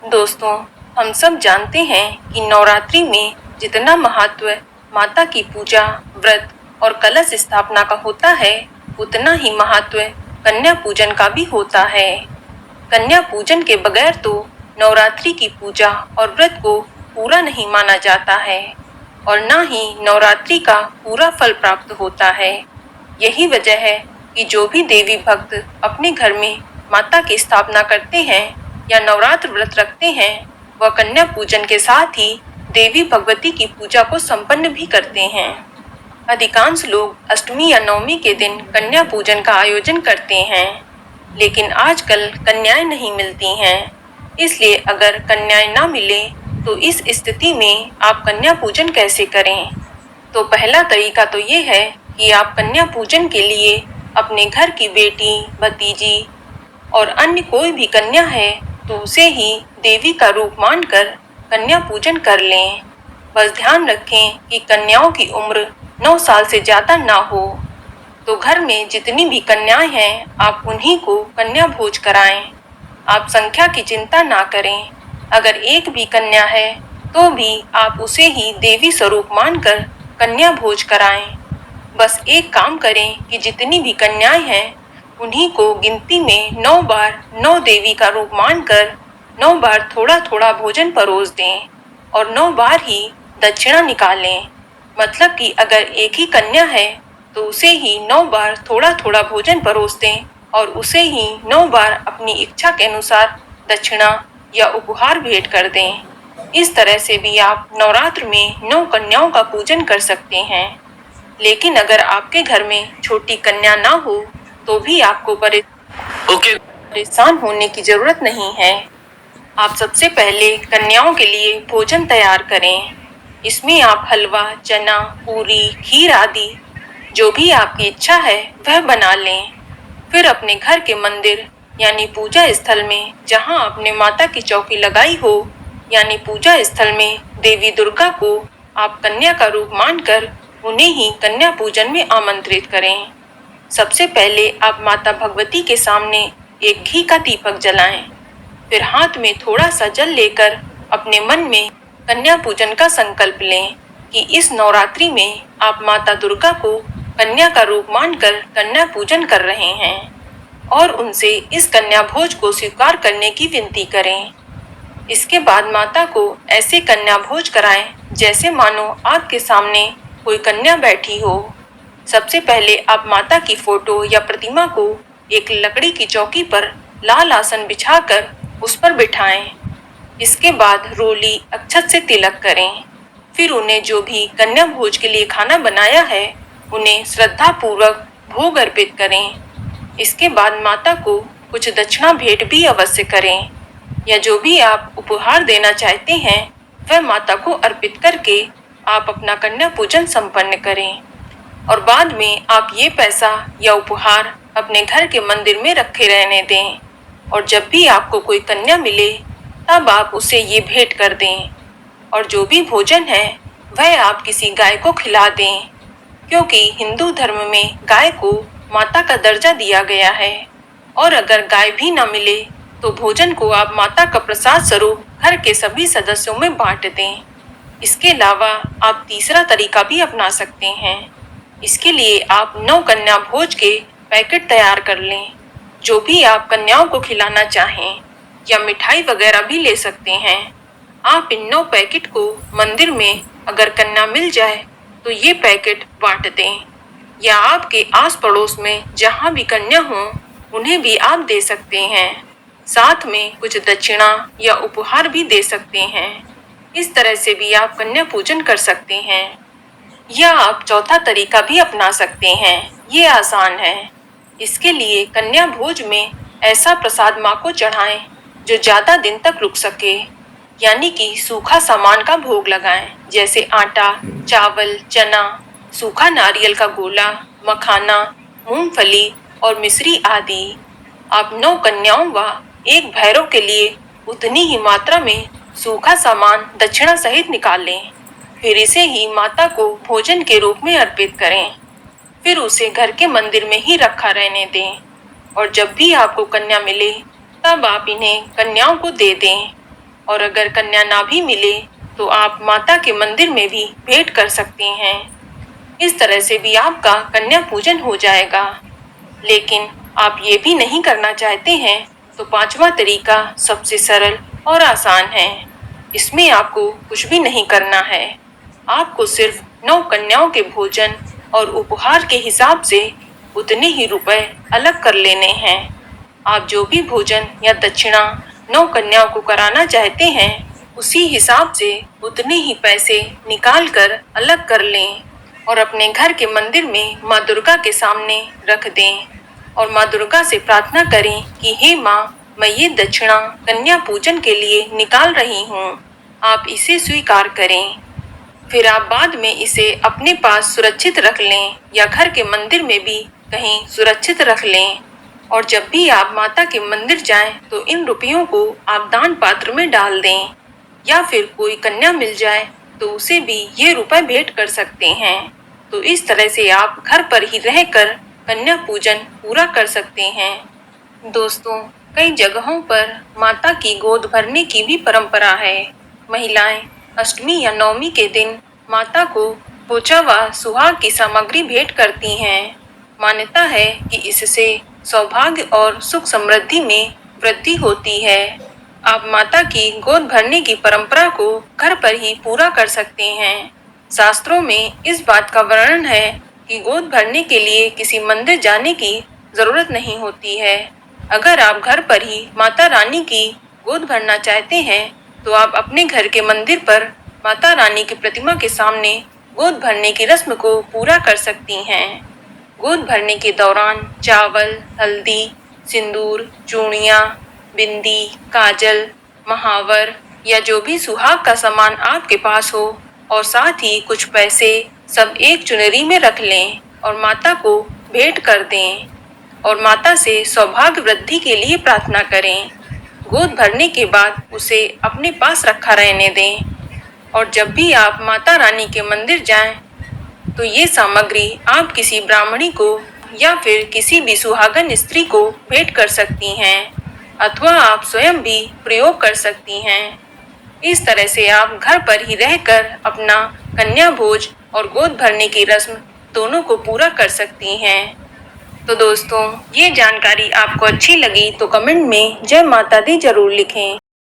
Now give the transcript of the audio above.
दोस्तों, हम सब जानते हैं कि नवरात्रि में जितना महत्व माता की पूजा, व्रत और कलश स्थापना का होता है, उतना ही महत्व कन्या पूजन का भी होता है। कन्या पूजन के बगैर तो नवरात्रि की पूजा और व्रत को पूरा नहीं माना जाता है और न ही नवरात्रि का पूरा फल प्राप्त होता है। यही वजह है कि जो भी देवी भक्त अपने घर में माता की स्थापना करते हैं या नवरात्र व्रत रखते हैं, वह कन्या पूजन के साथ ही देवी भगवती की पूजा को संपन्न भी करते हैं। अधिकांश लोग अष्टमी या नवमी के दिन कन्या पूजन का आयोजन करते हैं, लेकिन आजकल कन्याएं नहीं मिलती हैं। इसलिए अगर कन्याएं ना मिले तो इस स्थिति में आप कन्या पूजन कैसे करें? तो पहला तरीका तो ये है कि आप कन्या पूजन के लिए अपने घर की बेटी, भतीजी और अन्य कोई भी कन्या है तो उसे ही देवी का रूप मानकर कन्या पूजन कर लें। बस ध्यान रखें कि कन्याओं की उम्र 9 साल से ज्यादा ना हो। तो घर में जितनी भी कन्याएं हैं, आप उन्हीं को कन्या भोज कराएं। आप संख्या की चिंता ना करें। अगर एक भी कन्या है तो भी आप उसे ही देवी स्वरूप मानकर कन्या भोज कराएं। बस एक काम करें कि जितनी भी कन्याएं हैं उन्हीं को गिनती में 9 बार 9 देवी का रूप मानकर 9 बार थोड़ा थोड़ा भोजन परोस दें और 9 बार ही दक्षिणा निकालें। मतलब कि अगर एक ही कन्या है तो उसे ही 9 बार थोड़ा थोड़ा भोजन परोस दें और उसे ही 9 बार अपनी इच्छा के अनुसार दक्षिणा या उपहार भेंट कर दें। इस तरह से भी आप नवरात्र में 9 कन्याओं का पूजन कर सकते हैं। लेकिन अगर आपके घर में छोटी कन्या ना हो तो भी आपको परेशान होने की जरूरत नहीं है। आप सबसे पहले कन्याओं के लिए भोजन तैयार करें। इसमें आप हलवा, चना, पूरी, खीर आदि जो भी आपकी इच्छा है वह बना लें। फिर अपने घर के मंदिर यानी पूजा स्थल में जहां आपने माता की चौकी लगाई हो यानी पूजा स्थल में देवी दुर्गा को आप कन्या का रूप मानकर उन्हें ही कन्या पूजन में आमंत्रित करें। सबसे पहले आप माता भगवती के सामने एक घी का दीपक जलाएं। फिर हाथ में थोड़ा सा जल लेकर अपने मन में कन्या पूजन का संकल्प लें कि इस नवरात्रि में आप माता दुर्गा को कन्या का रूप मानकर कन्या पूजन कर रहे हैं और उनसे इस कन्या भोज को स्वीकार करने की विनती करें। इसके बाद माता को ऐसे कन्या भोज कराएं जैसे मानो आपके सामने कोई कन्या बैठी हो। सबसे पहले आप माता की फोटो या प्रतिमा को एक लकड़ी की चौकी पर लाल आसन बिछाकर उस पर बिठाएं। इसके बाद रोली अक्षत से तिलक करें। फिर उन्हें जो भी कन्या भोज के लिए खाना बनाया है उन्हें श्रद्धा पूर्वक भोग अर्पित करें। इसके बाद माता को कुछ दक्षिणा भेंट भी अवश्य करें या जो भी आप उपहार देना चाहते हैं वह माता को अर्पित करके आप अपना कन्या पूजन संपन्न करें। और बाद में आप ये पैसा या उपहार अपने घर के मंदिर में रखे रहने दें और जब भी आपको कोई कन्या मिले तब आप उसे ये भेंट कर दें। और जो भी भोजन है वह आप किसी गाय को खिला दें, क्योंकि हिंदू धर्म में गाय को माता का दर्जा दिया गया है। और अगर गाय भी न मिले तो भोजन को आप माता का प्रसाद स्वरूप घर के सभी सदस्यों में बांट दें। इसके अलावा आप तीसरा तरीका भी अपना सकते हैं। इसके लिए आप 9 कन्या भोज के पैकेट तैयार कर लें। जो भी आप कन्याओं को खिलाना चाहें या मिठाई वगैरह भी ले सकते हैं। आप इन 9 पैकेट को मंदिर में अगर कन्या मिल जाए तो ये पैकेट बांट दें या आपके आस पड़ोस में जहाँ भी कन्या हो उन्हें भी आप दे सकते हैं। साथ में कुछ दक्षिणा या उपहार भी दे सकते हैं। इस तरह से भी आप कन्या पूजन कर सकते हैं। या आप चौथा तरीका भी अपना सकते हैं। ये आसान है। इसके लिए कन्या भोज में ऐसा प्रसाद माँ को चढ़ाएं जो ज्यादा दिन तक रुक सके, यानी कि सूखा सामान का भोग लगाएं जैसे आटा, चावल, चना, सूखा नारियल का गोला, मखाना, मूंगफली और मिश्री आदि। आप 9 कन्याओं व एक भैरव के लिए उतनी ही मात्रा में सूखा सामान दक्षिणा सहित निकाल लें। फिर इसे ही माता को भोजन के रूप में अर्पित करें। फिर उसे घर के मंदिर में ही रखा रहने दें और जब भी आपको कन्या मिले तब आप इन्हें कन्याओं को दे दें। और अगर कन्या ना भी मिले तो आप माता के मंदिर में भी भेंट कर सकते हैं। इस तरह से भी आपका कन्या पूजन हो जाएगा। लेकिन आप ये भी नहीं करना चाहते हैं तो पांचवा तरीका सबसे सरल और आसान है। इसमें आपको कुछ भी नहीं करना है। आपको सिर्फ 9 कन्याओं के भोजन और उपहार के हिसाब से उतने ही रुपए अलग कर लेने हैं। आप जो भी भोजन या दक्षिणा 9 कन्याओं को कराना चाहते हैं उसी हिसाब से उतने ही पैसे निकाल कर अलग कर लें और अपने घर के मंदिर में माँ दुर्गा के सामने रख दें और माँ दुर्गा से प्रार्थना करें कि हे माँ, मैं ये दक्षिणा कन्या पूजन के लिए निकाल रही हूँ, आप इसे स्वीकार करें। फिर आप बाद में इसे अपने पास सुरक्षित रख लें या घर के मंदिर में भी कहीं सुरक्षित रख लें। और जब भी आप माता के मंदिर जाएं तो इन रुपयों को आप दान पात्र में डाल दें या फिर कोई कन्या मिल जाए तो उसे भी ये रुपए भेंट कर सकते हैं। तो इस तरह से आप घर पर ही रहकर कन्या पूजन पूरा कर सकते हैं। दोस्तों, कई जगहों पर माता की गोद भरने की भी परंपरा है। महिलाएं अष्टमी या नवमी के दिन माता को पोचा व सुहाग की सामग्री भेंट करती हैं। मान्यता है कि इससे सौभाग्य और सुख समृद्धि में वृद्धि होती है। आप माता की गोद भरने की परंपरा को घर पर ही पूरा कर सकते हैं। शास्त्रों में इस बात का वर्णन है कि गोद भरने के लिए किसी मंदिर जाने की जरूरत नहीं होती है। अगर आप घर पर ही माता रानी की गोद भरना चाहते हैं तो आप अपने घर के मंदिर पर माता रानी की प्रतिमा के सामने गोद भरने की रस्म को पूरा कर सकती हैं। गोद भरने के दौरान चावल, हल्दी, सिंदूर, चूड़ियाँ, बिंदी, काजल, महावर या जो भी सुहाग का सामान आपके पास हो और साथ ही कुछ पैसे सब एक चुनरी में रख लें और माता को भेंट कर दें और माता से सौभाग्य वृद्धि के लिए प्रार्थना करें। गोद भरने के बाद उसे अपने पास रखा रहने दें और जब भी आप माता रानी के मंदिर जाएं तो ये सामग्री आप किसी ब्राह्मणी को या फिर किसी भी सुहागन स्त्री को भेंट कर सकती हैं अथवा आप स्वयं भी प्रयोग कर सकती हैं। इस तरह से आप घर पर ही रहकर अपना कन्या भोज और गोद भरने की रस्म दोनों को पूरा कर सकती हैं। तो दोस्तों, ये जानकारी आपको अच्छी लगी तो कमेंट में जय माता दी जरूर लिखें।